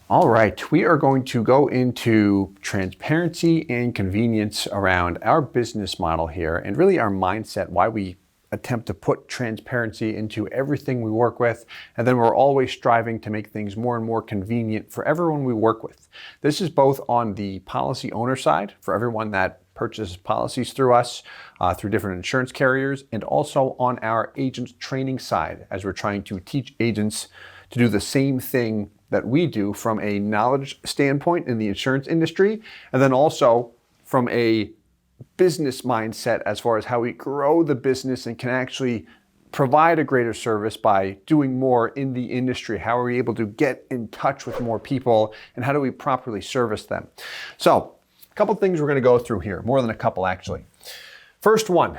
All right, we are going to go into transparency and convenience around our business model here and really our mindset, why we attempt to put transparency into everything we work with, and then we're always striving to make things more and more convenient for everyone we work with. This is both on the policy owner side, for everyone that purchases policies through us, through different insurance carriers, and also on our agents training side, as we're trying to teach agents to do the same thing that we do from a knowledge standpoint in the insurance industry, and then also from a business mindset as far as how we grow the business and can actually provide a greater service by doing more in the industry. How are we able to get in touch with more people, and how do we properly service them? So, a couple things we're going to go through here, more than a couple actually. First one,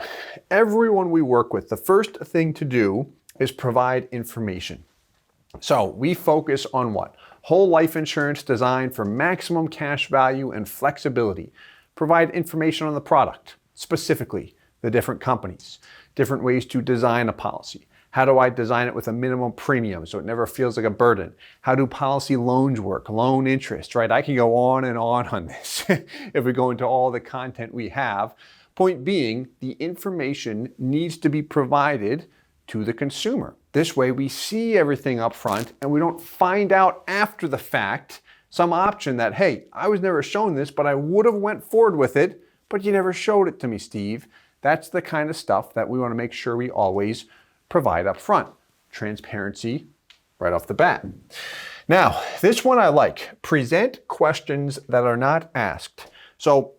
everyone we work with, the first thing to do is provide information. So we focus on what? Whole life insurance designed for maximum cash value and flexibility. Provide information on the product, specifically the different companies, different ways to design a policy. How do I design it with a minimum premium so it never feels like a burden? How do policy loans work? Loan interest, right? I can go on this if we go into all the content we have. Point being, the information needs to be provided to the consumer. This way we see everything up front and we don't find out after the fact some option that, hey, I was never shown this, but I would have went forward with it, but you never showed it to me, Steve. That's the kind of stuff that we want to make sure we always provide up front. Transparency right off the bat. Now, this one I like. Present questions that are not asked. So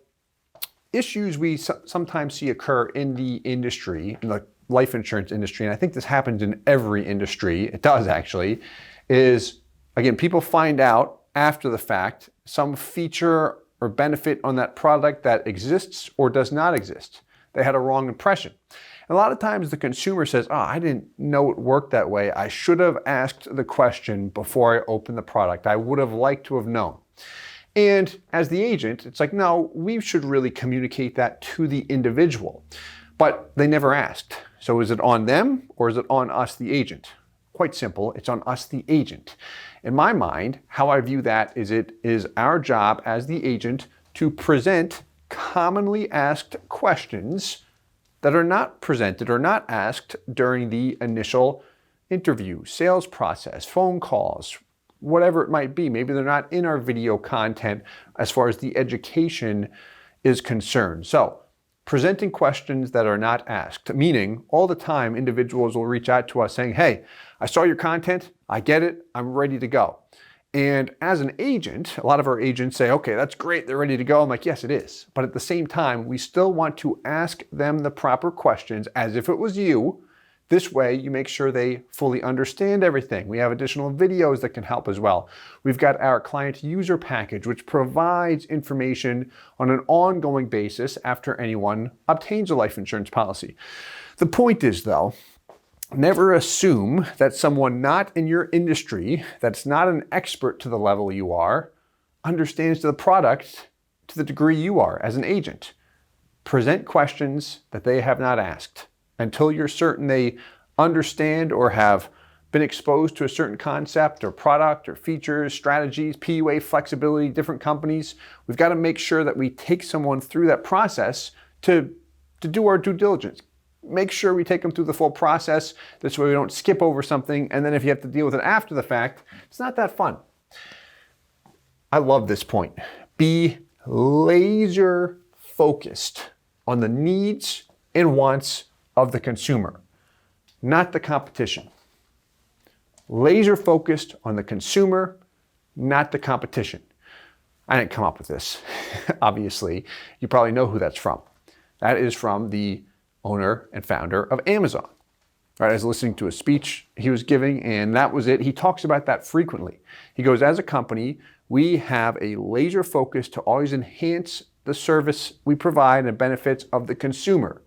issues we sometimes see occur in the industry, in the life insurance industry, and I think this happens in every industry, it does actually, is, again, people find out after the fact some feature or benefit on that product that exists or does not exist. They had a wrong impression. And a lot of times the consumer says, oh, I didn't know it worked that way. I should have asked the question before I opened the product. I would have liked to have known. And as the agent, it's like, no, we should really communicate that to the individual. But they never asked. So is it on them or is it on us, the agent? Quite simple, it's on us, the agent. In my mind, how I view that is it is our job as the agent to present commonly asked questions that are not presented or not asked during the initial interview, sales process, phone calls, whatever it might be. Maybe they're not in our video content as far as the education is concerned. So, presenting questions that are not asked, meaning all the time individuals will reach out to us saying, hey, I saw your content, I get it, I'm ready to go. And as an agent, a lot of our agents say, okay, that's great, they're ready to go. I'm like, yes, it is. But at the same time, we still want to ask them the proper questions as if it was you. This way, you make sure they fully understand everything. We have additional videos that can help as well. We've got our client user package, which provides information on an ongoing basis after anyone obtains a life insurance policy. The point is, though, never assume that someone not in your industry, that's not an expert to the level you are, understands the product to the degree you are as an agent. Present questions that they have not asked. Until you're certain they understand or have been exposed to a certain concept or product or features, strategies, PUA, flexibility, different companies, we've got to make sure that we take someone through that process to do our due diligence. Make sure we take them through the full process. This way we don't skip over something, and then if you have to deal with it after the fact, it's not that fun. I love this point. Be laser focused on the needs and wants of the consumer, not the competition. Laser focused on the consumer, not the competition. I didn't come up with this, obviously. You probably know who that's from. That is from the owner and founder of Amazon. Right, I was listening to a speech he was giving, and that was it. He talks about that frequently. He goes, as a company, we have a laser focus to always enhance the service we provide and benefits of the consumer.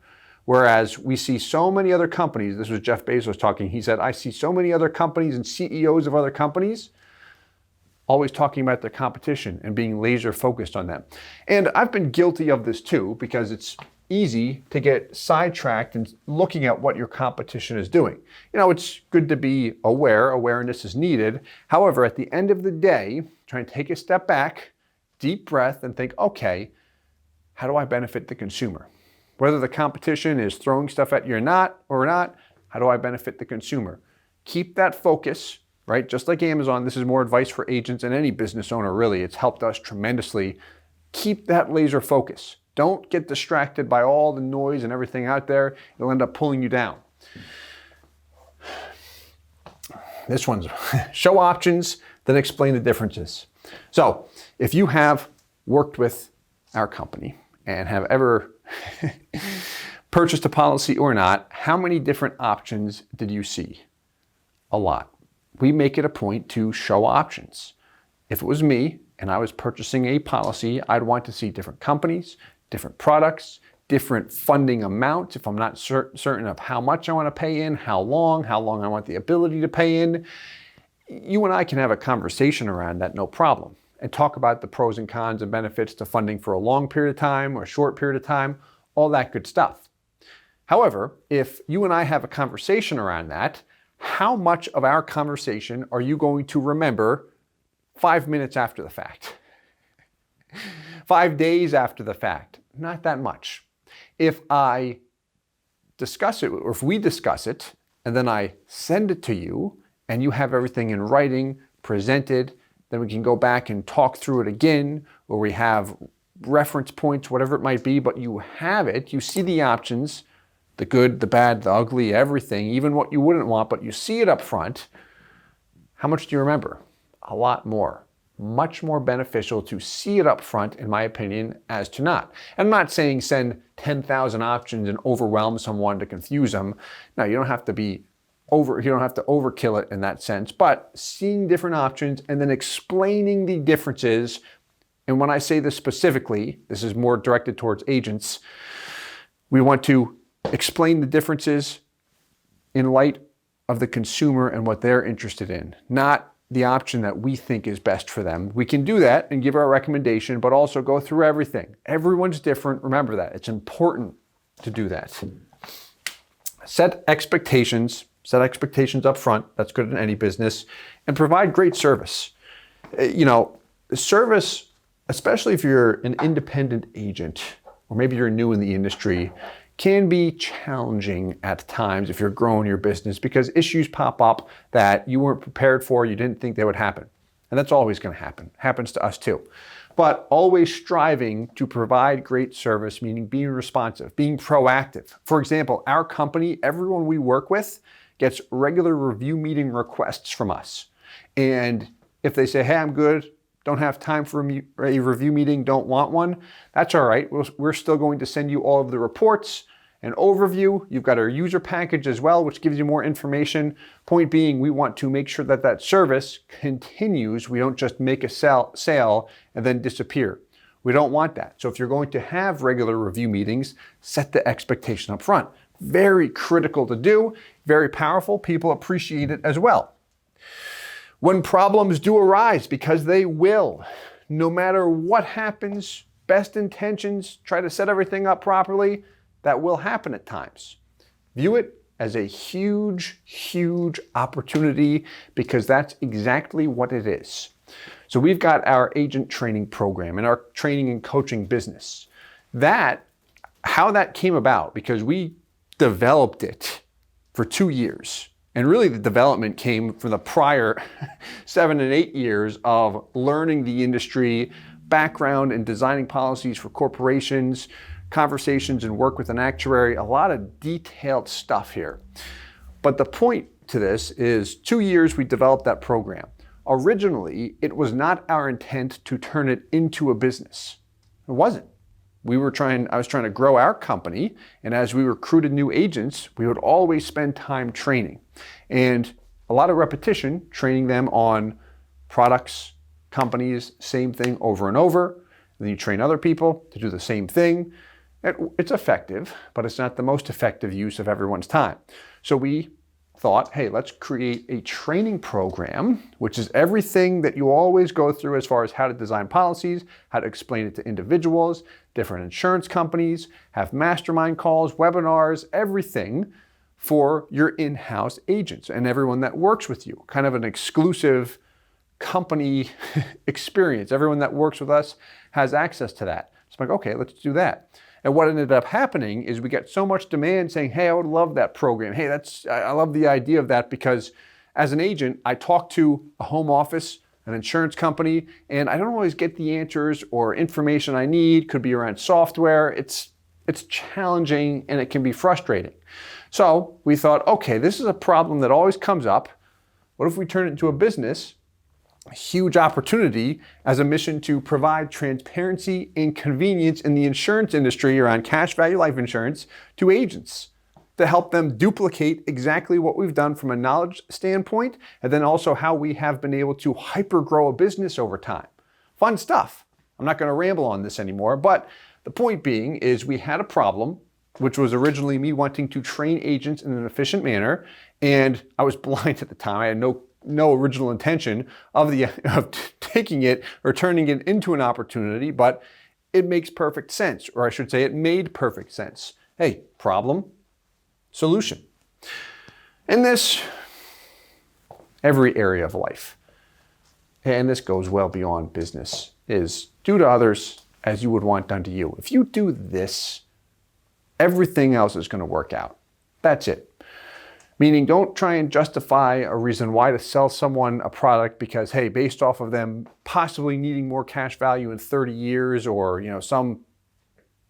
Whereas we see so many other companies, this was Jeff Bezos talking, he said, I see so many other companies and CEOs of other companies always talking about their competition and being laser focused on them. And I've been guilty of this too, because it's easy to get sidetracked and looking at what your competition is doing. It's good to be aware. Awareness is needed. However, at the end of the day, try and take a step back, deep breath, and think, okay, how do I benefit the consumer? Whether the competition is throwing stuff at you or not, how do I benefit the consumer? Keep that focus, right? Just like Amazon, this is more advice for agents and any business owner, really. It's helped us tremendously. Keep that laser focus. Don't get distracted by all the noise and everything out there. It'll end up pulling you down. This one's show options, then explain the differences. So if you have worked with our company and have ever purchased a policy or not, how many different options did you see? A lot. We make it a point to show options. If it was me and I was purchasing a policy, I'd want to see different companies, different products, different funding amounts. If I'm not certain of how much I want to pay in, how long I want the ability to pay in, you and I can have a conversation around that, no problem, and talk about the pros and cons and benefits to funding for a long period of time or a short period of time, all that good stuff. However, if you and I have a conversation around that, how much of our conversation are you going to remember 5 minutes after the fact? 5 days after the fact? Not that much. If I discuss it, or if we discuss it, and then I send it to you, and you have everything in writing, presented, then we can go back and talk through it again, or we have reference points, whatever it might be, but you have it, you see the options, the good, the bad, the ugly, everything, even what you wouldn't want, but you see it up front. How much do you remember? A lot more. Much more beneficial to see it up front, in my opinion, as to not. I'm not saying send 10,000 options and overwhelm someone to confuse them. No, you don't have to overkill it in that sense, but seeing different options and then explaining the differences. And when I say this specifically, this is more directed towards agents. We want to explain the differences in light of the consumer and what they're interested in, not the option that we think is best for them. We can do that and give our recommendation, but also go through everything. Everyone's different. Remember that. It's important to do that. Set expectations up front. That's good in any business. And provide great service. Service, especially if you're an independent agent, or maybe you're new in the industry, can be challenging at times if you're growing your business because issues pop up that you weren't prepared for, you didn't think they would happen. And that's always going to happen. Happens to us too. But always striving to provide great service, meaning being responsive, being proactive. For example, our company, everyone we work with gets regular review meeting requests from us. And if they say, hey, I'm good, don't have time for a review meeting, don't want one, that's all right. We're still going to send you all of the reports, an overview. You've got our user package as well, which gives you more information. Point being, we want to make sure that service continues. We don't just make a sale and then disappear. We don't want that. So if you're going to have regular review meetings, set the expectation up front. Very critical to do, very powerful. People appreciate it as well. When problems do arise, because they will, no matter what happens, best intentions, try to set everything up properly, that will happen at times. View it as a huge, huge opportunity because that's exactly what it is. So we've got our agent training program and our training and coaching business. How that came about, because we developed it for 2 years. And really the development came from the prior 7 and 8 years of learning the industry, background in designing policies for corporations, conversations and work with an actuary, a lot of detailed stuff here. But the point to this is 2 years we developed that program. Originally, it was not our intent to turn it into a business. It wasn't. I was trying to grow our company, and as we recruited new agents, we would always spend time training. And a lot of repetition, training them on products, companies, same thing over and over. And then you train other people to do the same thing. It's effective, but it's not the most effective use of everyone's time. So we thought, hey, let's create a training program, which is everything that you always go through as far as how to design policies, how to explain it to individuals, different insurance companies, have mastermind calls, webinars, everything for your in-house agents and everyone that works with you. Kind of an exclusive company experience. Everyone that works with us has access to that. So I'm like, okay, let's do that. And what ended up happening is we got so much demand saying, hey, I would love that program. Hey, I love the idea of that, because as an agent, I talk to a home office, an insurance company, and I don't always get the answers or information I need. Could be around software. It's challenging and it can be frustrating. So we thought, okay, this is a problem that always comes up. What if we turn it into a business? A huge opportunity as a mission to provide transparency and convenience in the insurance industry around cash value life insurance to agents, to help them duplicate exactly what we've done from a knowledge standpoint, and then also how we have been able to hyper grow a business over time. Fun stuff. I'm not going to ramble on this anymore, but the point being is we had a problem, which was originally me wanting to train agents in an efficient manner, and I was blind at the time. I had no original intention of taking it or turning it into an opportunity, but it makes perfect sense, or I should say it made perfect sense. Hey, problem, solution. In this, every area of life, and this goes well beyond business, is do to others as you would want done to you. If you do this, everything else is going to work out. That's it. Meaning, don't try and justify a reason why to sell someone a product because, hey, based off of them possibly needing more cash value in 30 years, or some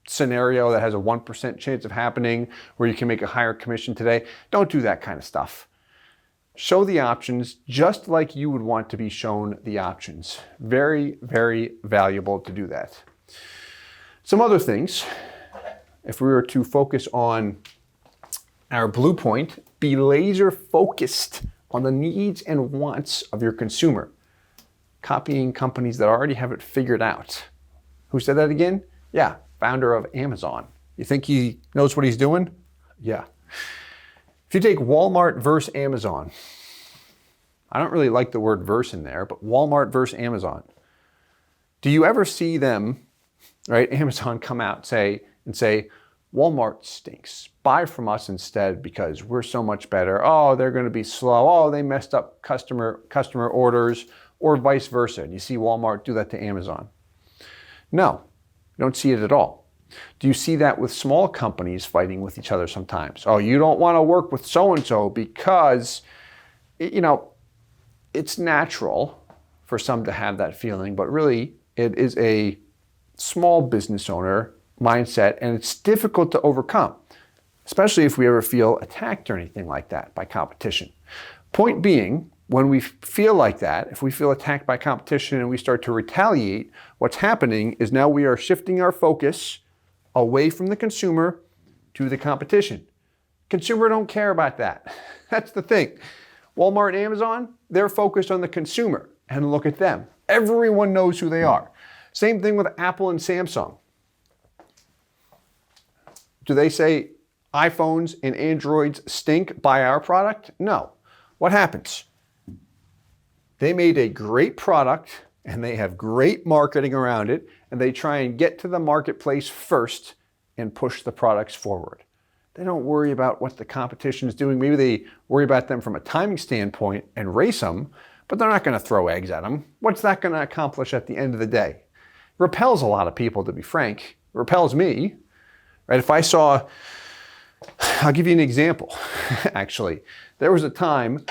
scenario that has a 1% chance of happening where you can make a higher commission today. Don't do that kind of stuff. Show the options just like you would want to be shown the options. Very, very valuable to do that. Some other things, if we were to focus on our blue point, be laser focused on the needs and wants of your consumer. Copying companies that already have it figured out. Who said that again? Yeah, founder of Amazon. You think he knows what he's doing? Yeah. If you take Walmart versus Amazon, I don't really like the word verse in there, but Walmart versus Amazon. Do you ever see them, right, Amazon come out and say, Walmart stinks. Buy from us instead because we're so much better. Oh, they're going to be slow. Oh, they messed up customer orders, or vice versa. And you see Walmart do that to Amazon. No, you don't see it at all. Do you see that with small companies fighting with each other sometimes? Oh, you don't want to work with so-and-so because, it's natural for some to have that feeling, but really it is a small business owner mindset, and it's difficult to overcome, especially if we ever feel attacked or anything like that by competition. Point being, when we feel like that, if we feel attacked by competition and we start to retaliate, what's happening is now we are shifting our focus away from the consumer to the competition. Consumer don't care about that. That's the thing. Walmart and Amazon, they're focused on the consumer, and look at them. Everyone knows who they are. Same thing with Apple and Samsung. Do they say iPhones and Androids stink, buy our product? No. What happens? They made a great product and they have great marketing around it, and they try and get to the marketplace first and push the products forward. They don't worry about what the competition is doing. Maybe they worry about them from a timing standpoint and race them, but they're not going to throw eggs at them. What's that going to accomplish at the end of the day? Repels a lot of people, to be frank. It repels me. Right? If I saw, I'll give you an example, actually. There was a time,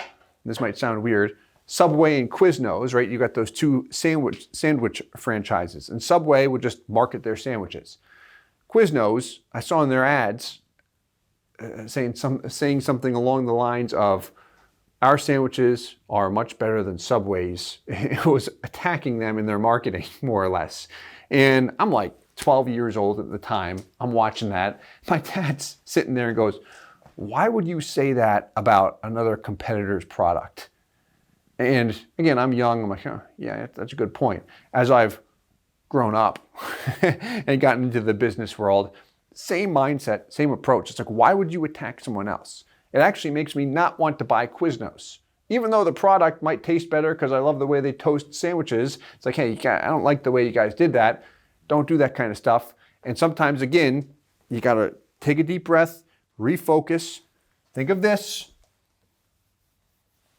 this might sound weird, Subway and Quiznos, right? You got those two sandwich franchises, and Subway would just market their sandwiches. Quiznos, I saw in their ads saying something along the lines of, our sandwiches are much better than Subway's. It was attacking them in their marketing, more or less. And I'm like 12 years old at the time. I'm watching that. My dad's sitting there and goes, why would you say that about another competitor's product? And again, I'm young. I'm like, oh, yeah, that's a good point. As I've grown up and gotten into the business world, same mindset, same approach. It's like, why would you attack someone else? It actually makes me not want to buy Quiznos. Even though the product might taste better because I love the way they toast sandwiches, it's like, hey, I don't like the way you guys did that. Don't do that kind of stuff. And sometimes, again, you got to take a deep breath, refocus, think of this,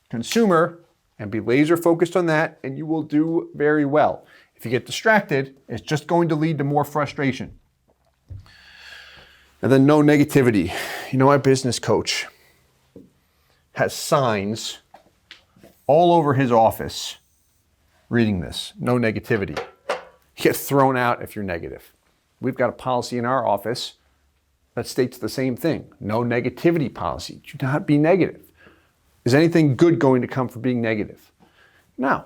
consumer, and be laser focused on that, and you will do very well. If you get distracted, it's just going to lead to more frustration. And then no negativity. You know, my business coach has signs all over his office reading this. No negativity. You get thrown out if you're negative. We've got a policy in our office that states the same thing. No negativity policy. Do not be negative. Is anything good going to come from being negative? No.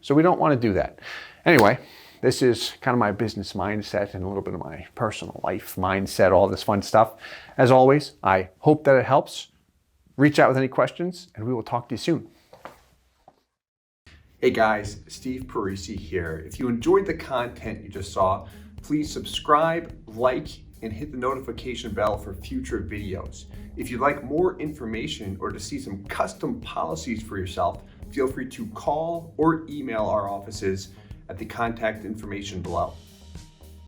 So we don't want to do that. Anyway, this is kind of my business mindset and a little bit of my personal life mindset, all this fun stuff. As always, I hope that it helps. Reach out with any questions, and we will talk to you soon. Hey guys, Steve Parisi here. If you enjoyed the content you just saw, please subscribe, like, and hit the notification bell for future videos. If you'd like more information or to see some custom policies for yourself, feel free to call or email our offices at the contact information below.